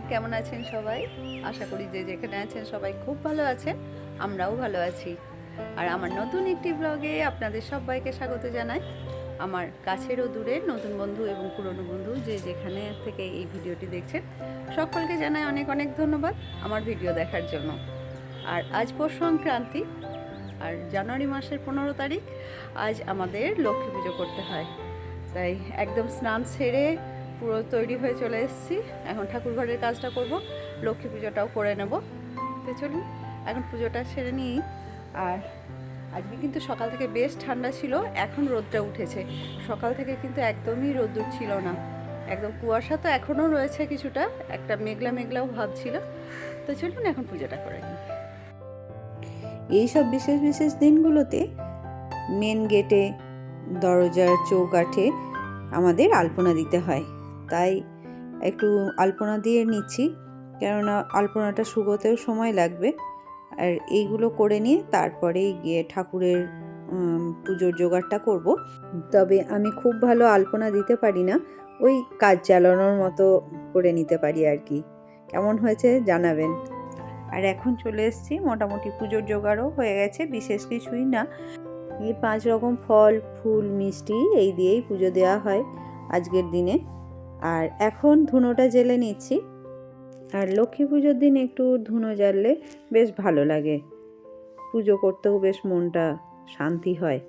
কেমন আছেন সবাই? আশা করি যে যেখানে আছেন সবাই খুব ভালো আছেন। আমরাও ভালো আছি। আর আমার নতুন একটি ব্লগে আপনাদের সবাইকে স্বাগত জানাই। আমার কাছের ও দূরের নতুন বন্ধু এবং পুরনো বন্ধু যে যেখানে থেকে এই ভিডিওটি দেখছেন, সকলকে জানাই অনেক অনেক ধন্যবাদ আমার ভিডিও দেখার জন্য। আর আজ পৌষ সংক্রান্তি, আর জানুয়ারি মাসের 15 তারিখ আজ আমাদের লক্ষ্মী পুজো করতে হয়। তাই একদম স্নান সেরে পুরো তৈরি হয়ে চলে এসেছি। এখন ঠাকুর ঘরের কাজটা করব, লক্ষ্মী পুজোটাও করে নেব। তো চলুন এখন পুজোটা সেরে নিই। আর আজকে কিন্তু সকাল থেকে বেশ ঠান্ডা ছিল, এখন রোদটা উঠেছে। সকাল থেকে কিন্তু একদমই রোদ্দুর ছিল না, একদম কুয়াশা তো এখনও রয়েছে কিছুটা, একটা মেঘলা মেঘলাও ভাব ছিল। তো চলুন এখন পুজোটা করে নিই। এইসব বিশেষ বিশেষ দিনগুলোতে মেন গেটে, দরজার চৌকাঠে আমাদের আলপনা দিতে হয়। তাই একটু আলপনা দিয়ে নিচ্ছি, কেননা আলপনাটা শুকোতেও সময় লাগবে। আর এইগুলো করে নিয়ে তারপরেই গিয়ে ঠাকুরের পুজোর জোগাড়টা করব। তবে আমি খুব ভালো আলপনা দিতে পারি না, ওই কাজ চালানোর মতো করে নিতে পারি আর কি। কেমন হয়েছে জানাবেন। আর এখন চলে এসেছি, মোটামুটি পুজোর জোগাড়ও হয়ে গেছে, বিশেষ কিছুই না। এই 5 রকম ফল, ফুল, মিষ্টি এই দিয়েই পুজো দেওয়া হয় আজকের দিনে। আর এখন ধুনোটা জ্বেলে নিচ্ছি। আর লক্ষ্মী পুজোর দিন একটু ধুনো জ্বাললে বেশ ভালো লাগে, পুজো করতেও বেশ মনটা শান্তি হয়।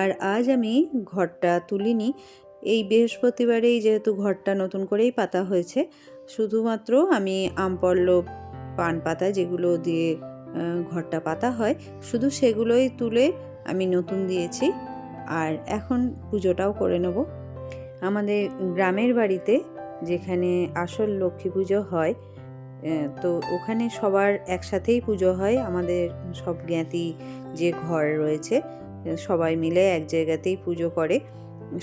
আর আজ আমি ঘরটা তুলিনি, এই বৃহস্পতিবারেই যেহেতু ঘরটা নতুন করেই পাতা হয়েছে, শুধুমাত্র আমি আমপল্লব, পান পাতা যেগুলো দিয়ে ঘরটা পাতা হয়, শুধু সেগুলোই তুলে আমি নতুন দিয়েছি। আর এখন পুজোটাও করে নেব। আমাদের গ্রামের বাড়িতে যেখানে আসল লক্ষ্মী পুজো হয়, তো ওখানে সবার একসাথেই পুজো হয়। আমাদের সব জ্ঞাতি যে ঘর রয়েছে সবাই মিলে এক জায়গাতেই পুজো করে।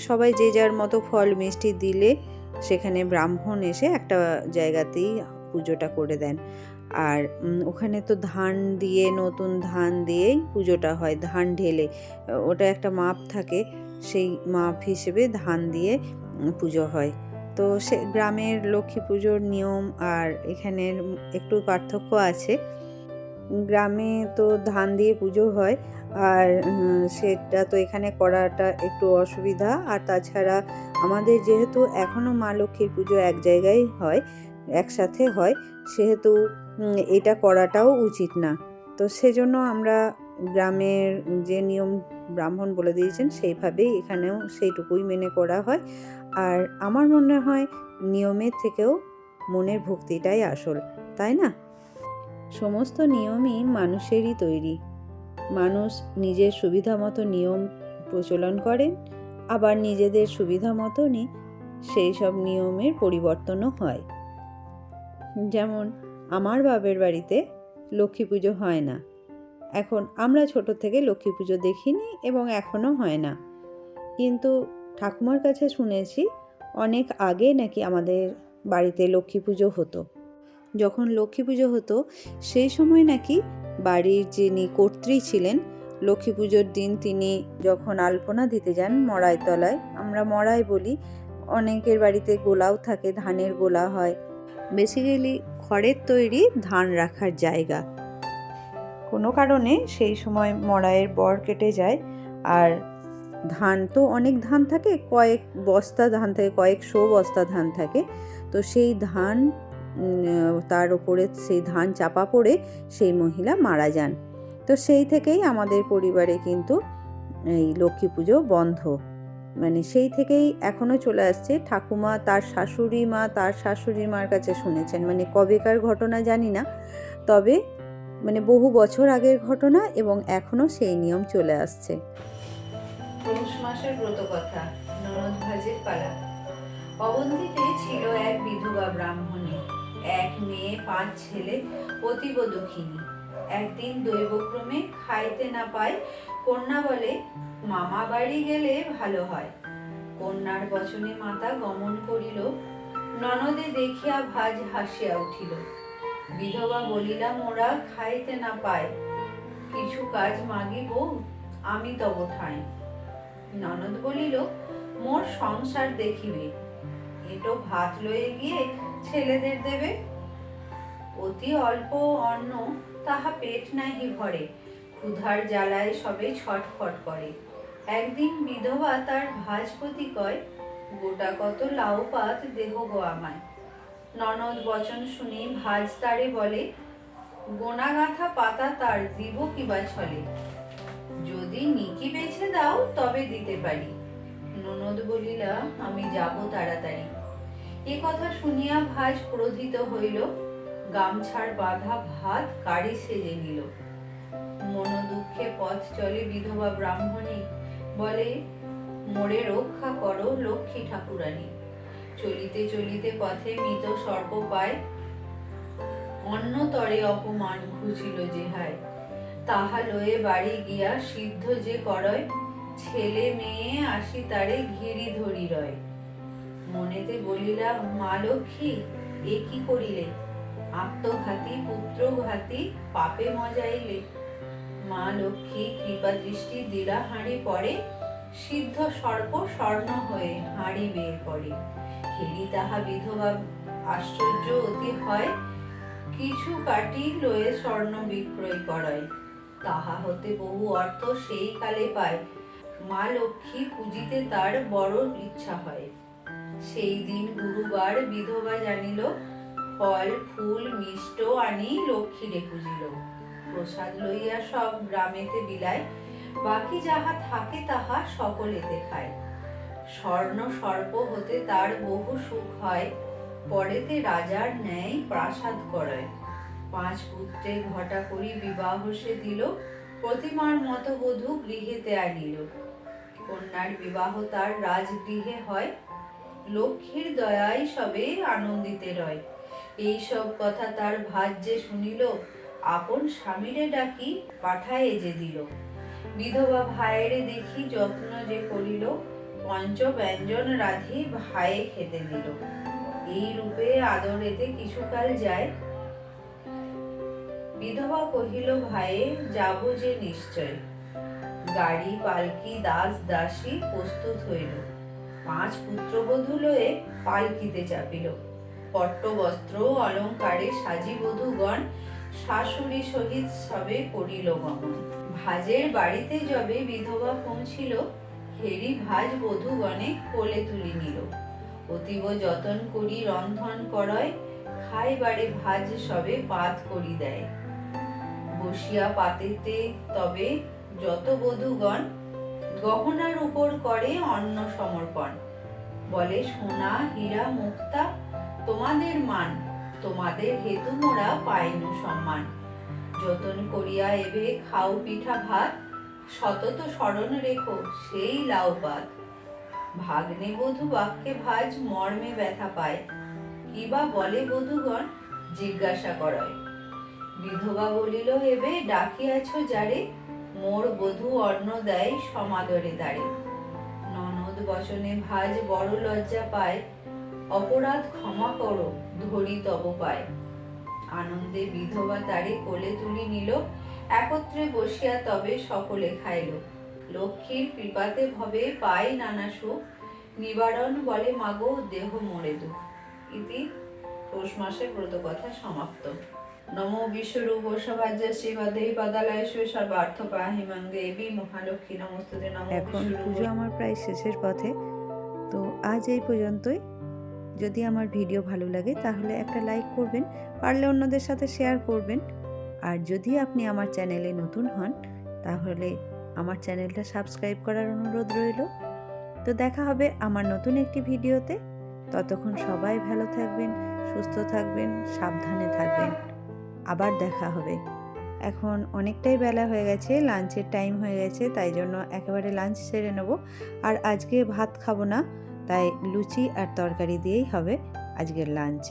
সবাই যে যার মতো ফল মিষ্টি দিলে সেখানে ব্রাহ্মণ এসে একটা জায়গাতেই পুজোটা করে দেন। আর ওখানে তো ধান দিয়ে, নতুন ধান দিয়েই পুজোটা হয়, ধান ঢেলে। ওটা একটা মাপ থাকে, সেই মাপ হিসেবে ধান দিয়ে পুজো হয়। তো সে গ্রামের লক্ষ্মী পুজোর নিয়ম আর এখানের একটু পার্থক্য আছে। গ্রামে তো ধান দিয়ে পুজো হয়, আর সেটা তো এখানে করাটা একটু অসুবিধা। আর তাছাড়া আমাদের যেহেতু এখনও মা লক্ষ্মীর পুজো এক জায়গায় হয়, একসাথে হয়, সেহেতু এটা করাটাও উচিত না। তো সেজন্য আমরা গ্রামের যে নিয়ম ব্রাহ্মণ বলে দিয়েছেন সেইভাবেই এখানেও সেইটুকুই মেনে করা হয়। আর আমার মনে হয় নিয়মের থেকেও মনের ভক্তিটাই আসল, তাই না? সমস্ত নিয়মই মানুষেরই তৈরি। মানুষ নিজের সুবিধা মতো নিয়ম প্রচলন করেন, আবার নিজেদের সুবিধা মতনই সেই সব নিয়মের পরিবর্তনও হয়। যেমন আমার বাপের বাড়িতে লক্ষ্মী পুজো হয় না। এখন আমরা ছোট থেকে লক্ষ্মী পুজো দেখিনি এবং এখনও হয় না। কিন্তু ঠাকুমার কাছে শুনেছি অনেক আগে নাকি আমাদের বাড়িতে লক্ষ্মী পুজো হতো। যখন লক্ষ্মী পুজো হতো সেই সময় নাকি বাড়ির যিনি কর্ত্রী ছিলেন, লক্ষ্মী পুজোর দিন তিনি যখন আলপনা দিতে যান মড়াই তলায়, আমরা মড়াই বলি, অনেকের বাড়িতে গোলাও থাকে, ধানের গোলা হয়, বেসিক্যালি খড়ের তৈরি ধান রাখার জায়গা। কোনো কারণে সেই সময় মড়াইয়ের বর কেটে যায়, আর ধান তো অনেক ধান থাকে, কয়েক বস্তা ধান থাকে, কয়েকশো বস্তা ধান থাকে। তো সেই ধান, তার ওপরে সেই ধান চাপা পড়ে সেই মহিলা মারা যান। তো সেই থেকেই আমাদের পরিবারে কিন্তু এই লক্ষ্মী পুজো বন্ধ, মানে সেই থেকেই এখনও চলে আসছে। ঠাকুমা তার শাশুড়ি মা, তার শাশুড়ি মার কাছে শুনেছেন, মানে কবেকার ঘটনা জানি না, তবে মানে বহু বছর আগের ঘটনা, এবং এখনও সেই নিয়ম চলে আসছে। পৌষ মাসের ব্রত কথা, ননদ ভাজের পালা। অবন্তীতে ছিল এক বিধবা ব্রাহ্মণী, এক মেয়ে 5 ছেলে, অতীব দুঃখিনী। একদিন দৈবক্রমে খাইতে না পায়, কন্যা বলে মামা বাড়ি গেলে ভালো হয়। কন্যার বচনে মাতা গমন করিল, ননদে দেখিয়া ভাজ হাসিয়া উঠিল। বিধবা বলিলা মোরা খাইতে না পায়, কিছু কাজ মাগিব আমি তব ঠাঁই। ননদ বলিল মোর সংসার দেখিবে, এটো ভাত লয়ে গিয়ে ছেলেদের দেবে। অতি অল্প অন্ন তাহা পেট নাহি ভরে, ক্ষুধার জ্বালায় সবে ছটফট করে। একদিন বিধবা তার ভাজপতি কয়, গোটা কত লাউ পাত দেহ গো আমায়। ননদ বচন শুনি ভাজ তারে বলে, গোনা গাঁথা পাতা তার দিব কিবা ছলে। যদি নিকি বেছে দাও তবে দিতে পারি। ননদ বলিলা, আমি যাব তাড়াতাড়ি। এ কথা শুনিয়া ভাজ ক্রোধিত হইল, গামছার বাঁধা ভাত কাড়ি সেজে নিল। মনোদুঃখে পথ চলে বিধবা ব্রাহ্মণী, বলে, মোরে রক্ষা করো লক্ষ্মী ঠাকুরানী। চলিতে চলিতে পথে মৃত সর্প পায়, অন্য তরে অপমান ঘুচিল যেহায়। তাহা লয়ে বাড়ি গিয়া সিদ্ধ যে করয়, ছেলে মেয়ে আসি তারে ঘিরি ধরি রয়। মনেতে বলিলা, মা লক্ষ্মী এ কি করিলে, আত্মঘাতী পুত্রঘাতী পাপে মজাইলে। মা লক্ষ্মী কৃপা দৃষ্টি দিলা হাঁড়ি পরে, সিদ্ধ সর্প স্বর্ণ হয়ে হাঁড়ি বের করে। হেরি তাহা বিধবা আশ্চর্য অতি হয়, কিছু কাটি লয়ে স্বর্ণ বিক্রয় করায়। তাহা হতে বহু অর্থ সেই কালে পায়, মা লক্ষ্মী পূজিতে তার বড় ইচ্ছা হয়। সেই দিন গুরুবার বিধবা জানিল, ফল ফুল মিষ্ট আনি লক্ষ্মীরে পূজিল। প্রসাদ লইয়া সব গ্রামেতে বিলায়, বাকি যাহা থাকে তাহা সকলেতে খায়। স্বর্ণ সর্প হতে তার বহু সুখ হয়, পরেতে রাজার ন্যায় প্রাসাদ করায়। 5 পুত্রে ঘটা করি বিবাহ সে দিল, প্রতিমার মতো বধূ গৃহেতে আনিল। কন্যার বিবাহ তার রাজগৃহে হয়, লক্ষ্মীর দয়ায় সবে আনন্দিতে রয়। এই সব কথা তার ভাজ যে শুনিল, আপন স্বামীরে ডাকি পাঠায় যে দিল। বিধবা ভাইয়েরে দেখি যত্ন যে করিল, পঞ্চ ব্যঞ্জন রাধি ভাইয়ে খেতে দিল। এই রূপে আদরেতে কিছুকাল যায়, বিধবা কহিল ভাইয়ে, যাব যে নিশ্চয়। গাড়ি পালকি দাস দাসী প্রস্তুত হইল, 5 পুত্রবধূ লয়ে পালকিতে চাপিল। পট্ট বস্ত্র অলঙ্কারে সাজি বধূগণ, শাশুড়ি সহিত সবে করিল গমন। ভাজের বাড়িতে যবে বিধবা পৌঁছিল, হেরি ভাজ বধূগণে কোলে তুলি নিল। অতীব যতন করি রন্ধন করয়, খাইবারে ভাজ সবে পাত করি দেয়। বসিয়া পাতেতে তবে যত বধূগণ, গহনার উপর করে অন্ন সমর্পণ। বলে, সোনা হীরা মুক্তা তোমাদের মান, তোমাদের হেতু মোরা পাইনু সম্মান। যতন করিয়া এবে খাও পিঠা ভাত, সতত স্মরণ রেখো সেই লাউ পাত। ভাগ্নে বধূ বাক্যে ভাজ মর্মে ব্যথা পায়, কিবা বলে বধূগণ জিজ্ঞাসা করয়। বিধবা বলিল, এবে ডাকিয়াছ যারে, মোর বধূ অন্ন দেয় সমাদরে দ্বারে। ননদ বচনে ভাজ বড় লজ্জা পায়, অপরাধ ক্ষমা করো ধরি তব পায়। আনন্দে বিধবা তারে কোলে তুলি নিল, একত্রে বসিয়া তবে সকলে খাইল। লক্ষ্মীর কৃপাতে ভবে পাই নানা সুখ, নিবারণ বলে মাগো দেহ মোরে দুঃখ। ইতি পৌষ মাসের ব্রতকথা সমাপ্ত। নমো বিশ্বরূপ সভাজ্য শ্রীমদে পদালয়েশ্বর সর্বার্থ পাহিমাং দেবী মহালক্ষ্মী নমস্তুতে। নমো এখন পুজো আমার প্রায় শেষের পথে, তো আজ এই পর্যন্তই। যদি আমার ভিডিও ভালো লাগে তাহলে একটা লাইক করবেন, পারলে অন্যদের সাথে শেয়ার করবেন। আর যদি আপনি আমার চ্যানেলে নতুন হন তাহলে আমার চ্যানেলটা সাবস্ক্রাইব করার অনুরোধ রইল। তো দেখা হবে আমার নতুন একটি ভিডিওতে। ততক্ষণ সবাই ভালো থাকবেন, সুস্থ থাকবেন, সাবধানে থাকবেন। আবার দেখা হবে। এখন অনেকটাই বেলা হয়ে গেছে, লাঞ্চের টাইম হয়ে গেছে, তাই জন্য একেবারে লাঞ্চ সেরে নেব। আর আজকে ভাত খাবো না, তাই লুচি আর তরকারি দিয়েই হবে আজকের লাঞ্চ।